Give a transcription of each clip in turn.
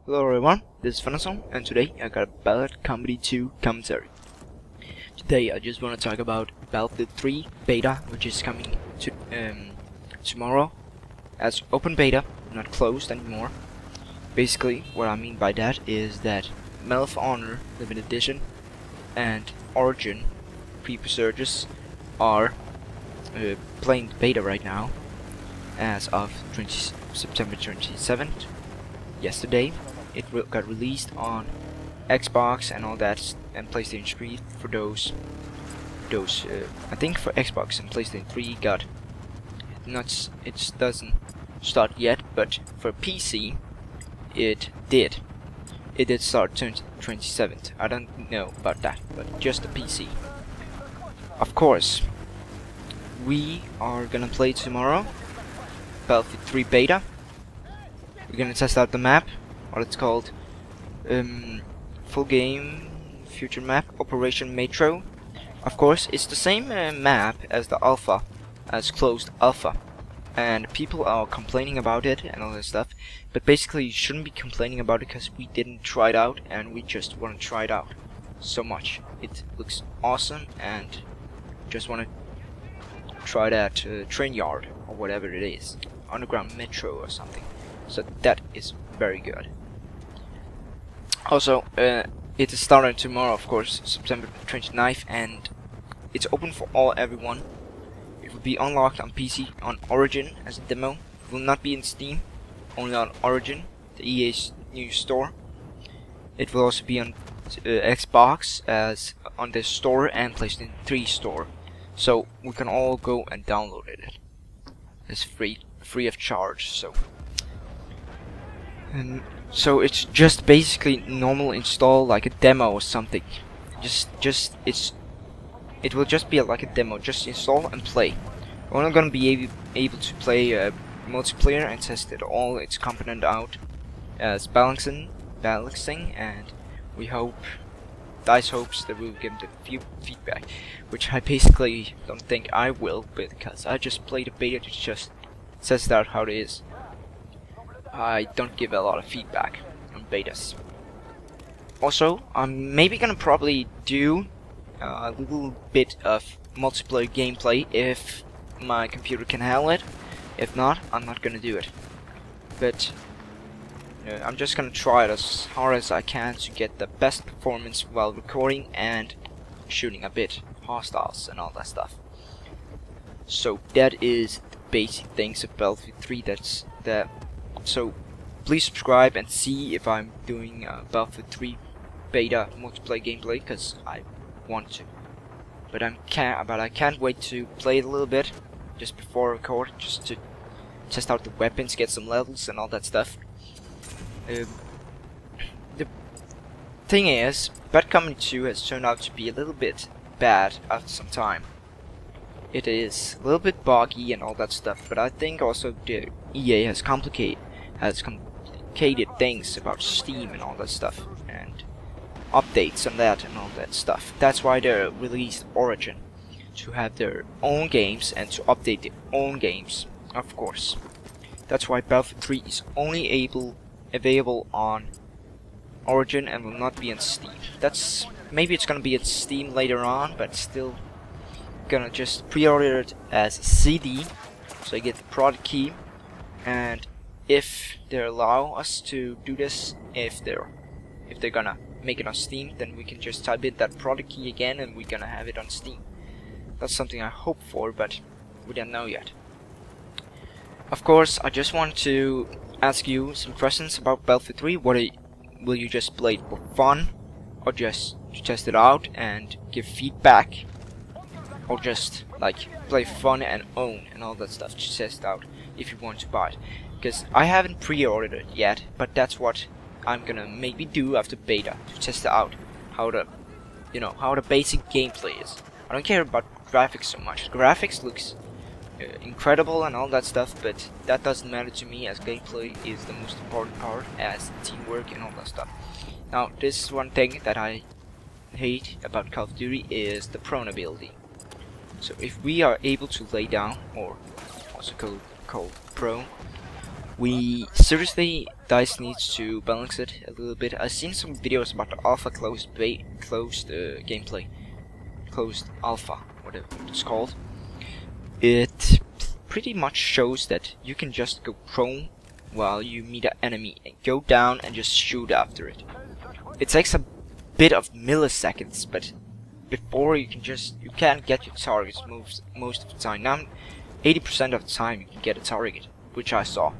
Hello everyone, this is Funnelsong, and today I got a Ballad Comedy 2 commentary. Today I just want to talk about Battlefield 3 beta, which is coming to tomorrow as open beta, not closed anymore. Basically, what I mean by that is that Medal of Honor Limited Edition and Origin pre-resurgers are playing the beta right now as of September 27th. Yesterday it got released on Xbox and all that, and PlayStation 3 for those I think for Xbox and PlayStation 3 got it doesn't start yet, but for PC it did start 27th. I don't know about that, but just the PC. Of course, we are gonna play tomorrow Battlefield 3 beta. We're gonna test out the map, what it's called, full game future map, Operation Metro. Of course, it's the same map as the alpha, as closed alpha, and people are complaining about it and all that stuff. But basically, you shouldn't be complaining about it because we didn't try it out, and we just want to try it out so much. It looks awesome, and just want to try that train yard or whatever it is, underground metro or something. So that is very good. Also, it is starting tomorrow, of course, September 29th, and it's open for everyone. It will be unlocked on PC on Origin as a demo. It will not be in Steam, only on Origin, the EA's new store. It will also be on Xbox as on the store and PlayStation 3 store. So we can all go and download it. It's free of charge. So it's just basically normal install, like a demo or something. It will just be like a demo. Just install and play. We're not gonna be able to play multiplayer and test it all its component out as balancing, and we hope, DICE hopes that we'll give them feedback, which I basically don't think I will, because I just played a beta to just test out how it is. I don't give a lot of feedback on betas. Also, I'm maybe gonna probably do a little bit of multiplayer gameplay if my computer can handle it. If not, I'm not gonna do it. But I'm just gonna try it as hard as I can to get the best performance while recording and shooting a bit, hostiles and all that stuff. So that is the basic things of Battlefield 3. That's that. So please subscribe and see if I'm doing Battlefield 3 beta multiplayer gameplay, because I want to. But I can't wait to play it a little bit just before I record, just to test out the weapons, get some levels and all that stuff. The thing is, Bad Comedy 2 has turned out to be a little bit bad after some time. It is a little bit buggy and all that stuff, but I think also the EA has complicated things about Steam and all that stuff, and updates on that and all that stuff. That's why they released Origin, to have their own games and to update their own games, of course. That's why Battlefield 3 is only available on Origin and will not be on Steam. Maybe it's gonna be at Steam later on, but still gonna just pre-order it as a CD, so I get the product key, and if they allow us to do this, if they're gonna make it on Steam, then we can just type in that product key again and we're gonna have it on Steam. That's something I hope for, but we don't know yet. Of course, I just want to ask you some questions about Battlefield 3. Will you just play it for fun, or just to test it out and give feedback, or just like play for fun and own and all that stuff to test out if you want to buy it? Because I haven't pre-ordered it yet, but that's what I'm gonna maybe do after beta, to test out how the basic gameplay is. I don't care about graphics so much. Graphics looks incredible and all that stuff, but that doesn't matter to me, as gameplay is the most important part, as teamwork and all that stuff. Now, this is one thing that I hate about Call of Duty is the prone ability. So if we are able to lay down, or also called prone, seriously, DICE needs to balance it a little bit. I've seen some videos about the alpha closed gameplay, closed alpha, whatever it's called. It pretty much shows that you can just go prone while you meet an enemy and go down and just shoot after it. It takes a bit of milliseconds, but before you can't get your targets most of the time. Now 80% of the time you can get a target, which I saw.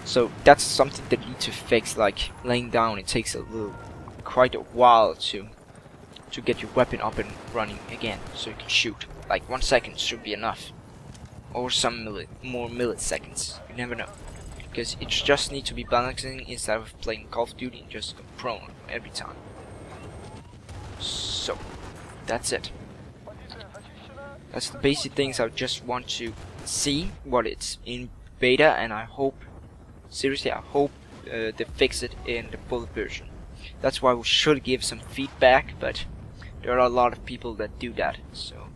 So that's something that you need to fix, like laying down. It takes quite a while to get your weapon up and running again, so you can shoot. Like 1 second should be enough, or some more milliseconds. You never know, because it just needs to be balancing instead of playing Call of Duty and just go prone every time. So that's it. That's the basic things. I just want to see what it's in beta, and I hope, seriously, I hope they fix it in the full version. That's why we should give some feedback, but there are a lot of people that do that, so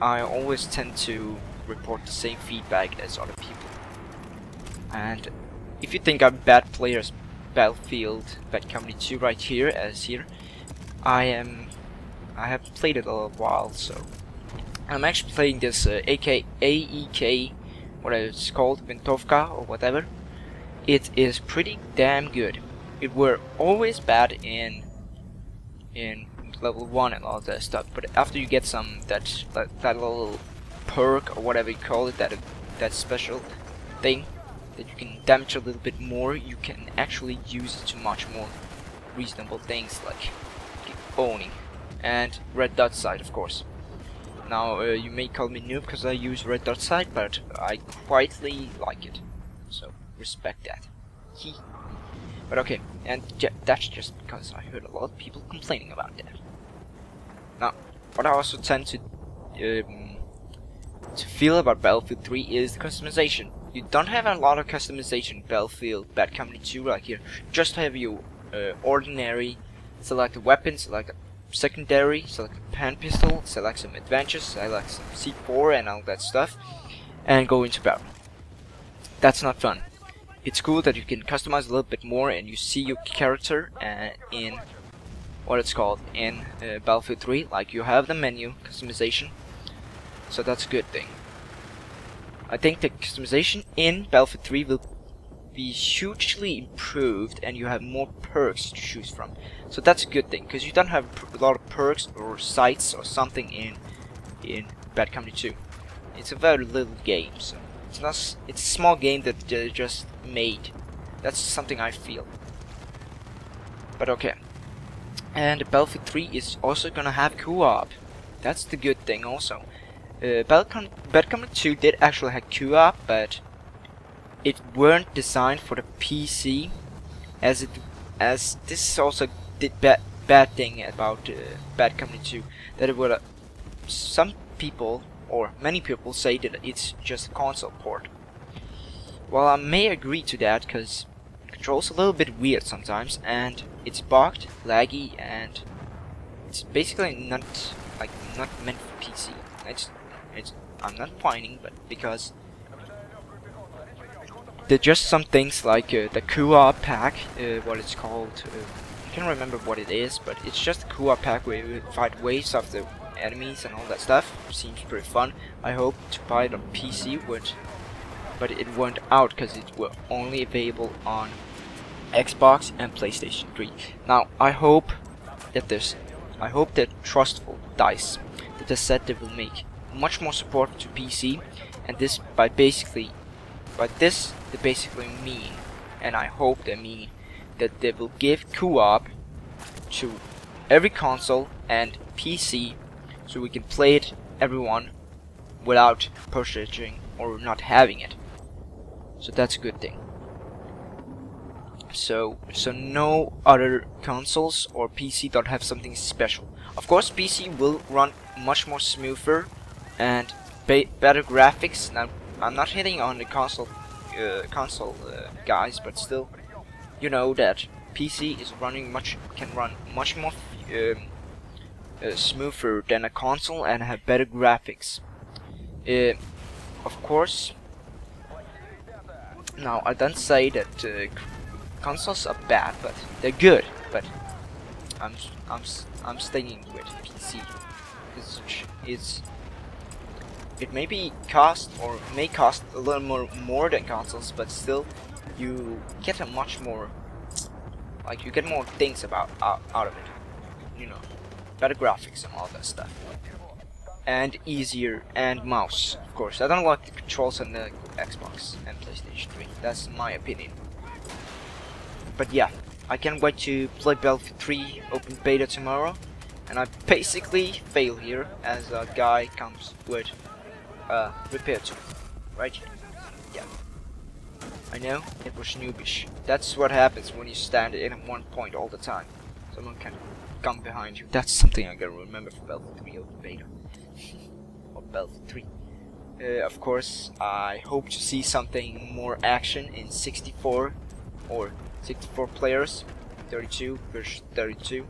I always tend to report the same feedback as other people. And if you think I'm bad players, Battlefield Bad Company 2 right here, as here, I have played it a while, so I'm actually playing this AEK, what it's called, Vintovka or whatever. It is pretty damn good. It were always bad in level 1 and all that stuff, but after you get that little perk or whatever you call it, that special thing that you can damage a little bit more, you can actually use it to much more reasonable things like owning and red dot sight, of course. Now you may call me noob because I use red dot sight, but I quietly like it, so respect that. But okay, and that's just because I heard a lot of people complaining about that. Now, what I also tend to feel about Battlefield 3 is the customization. You don't have a lot of customization in Battlefield Bad Company 2 right here. Just have your ordinary, select a weapon, select a secondary, select a pan pistol, select some adventures, select some C4 and all that stuff, and go into battle. That's not fun. It's cool that you can customize a little bit more and you see your character in what it's called in Battlefield 3, like you have the menu customization, so that's a good thing. I think the customization in Battlefield 3 will be hugely improved and you have more perks to choose from, so that's a good thing, because you don't have a lot of perks or sights or something in Bad Company 2. It's a very little game, so it's a small game that they just made. That's something I feel. But okay. And Battlefield 3 is also gonna have co-op. That's the good thing also. Bad Company 2 did actually have co-op, but it weren't designed for the PC, as this is also the bad thing about Bad Company 2, that it would some people or many people say that it's just a console port. Well, I may agree to that, because the control's a little bit weird sometimes, and it's bugged, laggy, and it's basically not meant for PC. I'm not whining, but because there are just some things like the co-op pack, what it's called. I can't remember what it is, but it's just a co-op pack where you fight waves of the enemies and all that stuff. Seems pretty fun. I hope to buy it on PC, but it went out because it were only available on Xbox and PlayStation 3. Now I hope that trustful DICE, that they said they will make much more support to PC, and this they basically mean, and I hope they mean, that they will give co-op to every console and PC, so we can play it, everyone, without purchasing or not having it. So that's a good thing. So no other consoles or PC don't have something special. Of course, PC will run much more smoother and better graphics. Now, I'm not hitting on the console guys, but still, you know that PC is can run much more smoother than a console and have better graphics. Of course, Now I don't say that consoles are bad, but they're good. But I'm staying with PC. It may be may cost a little more than consoles, but still you get a much more, like, you get more things out of it, you know, better graphics and all that stuff, and easier, and mouse, of course. I don't like the controls on the Xbox and PlayStation 3. That's my opinion. But yeah, I can't wait to play Battlefield 3 open beta tomorrow, and I basically fail here as a guy comes with repair tool, right? Yeah, I know it was noobish. That's what happens when you stand in one point all the time. Someone can come behind you. That's something I gotta remember for Battlefield 3 open beta. Or Battlefield 3. Of course, I hope to see something more action in 64 or 64 players, 32 versus 32.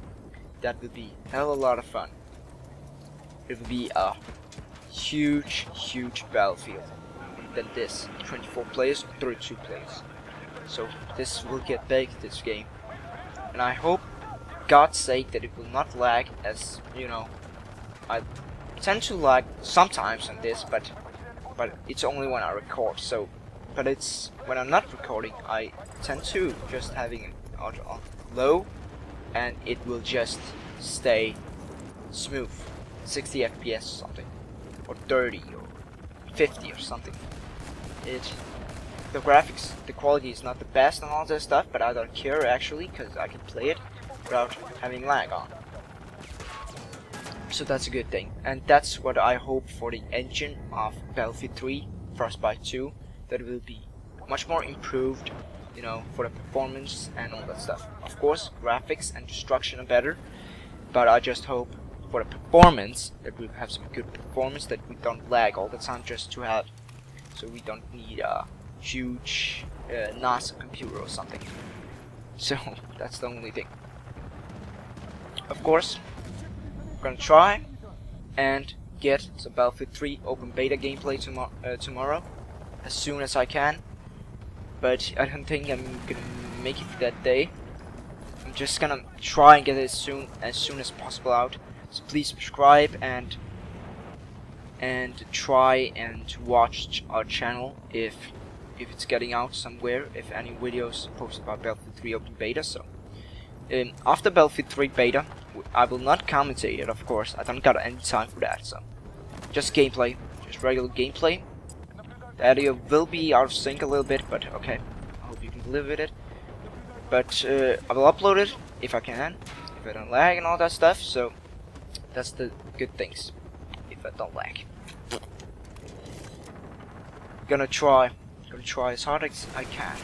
That would be hell of a lot of fun. It would be a huge battlefield than this 24 players or 32 players. So this will get big, this game, and I hope, God's sake, that it will not lag, as you know I tend to lag sometimes on this, but it's only when I record. So but it's when I'm not recording, I tend to just having it on low, and it will just stay smooth, 60 FPS or something, or 30 or 50 or something. The graphics, the quality is not the best and all that stuff, but I don't care actually, because I can play it without having lag on. So that's a good thing, and that's what I hope for the engine of Battlefield 3 Frostbite 2, that it will be much more improved, you know, for the performance and all that stuff. Of course, graphics and destruction are better, but I just hope for the performance that we'll have some good performance, that we don't lag all the time just to have, so we don't need a huge NASA computer or something. So that's the only thing. Of course, I'm gonna try and get some Battlefield 3 open beta gameplay tomorrow as soon as I can, but I don't think I'm gonna make it that day. I'm just gonna try and get it as soon as possible out. So please subscribe and try and watch our channel if it's getting out somewhere, if any videos posted about Battlefield 3 open beta. So after Battlefield 3 beta, I will not commentate it, of course. I don't got any time for that. So just gameplay, just regular gameplay. The audio will be out of sync a little bit, but okay, I hope you can live with it. But I will upload it if I can, if I don't lag and all that stuff. So that's the good things, if I don't lag. Gonna try as hard as I can.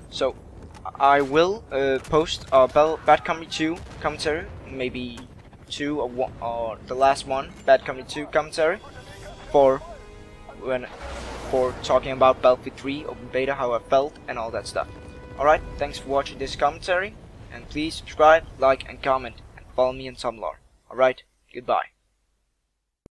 So I will post a Bad Company 2 commentary, maybe 2 or 1, or the last one, Bad Company 2 commentary, for talking about Battlefield 3 open beta, how I felt and all that stuff. Alright, thanks for watching this commentary, and please subscribe, like and comment, and follow me on Tommorrow. Alright, goodbye.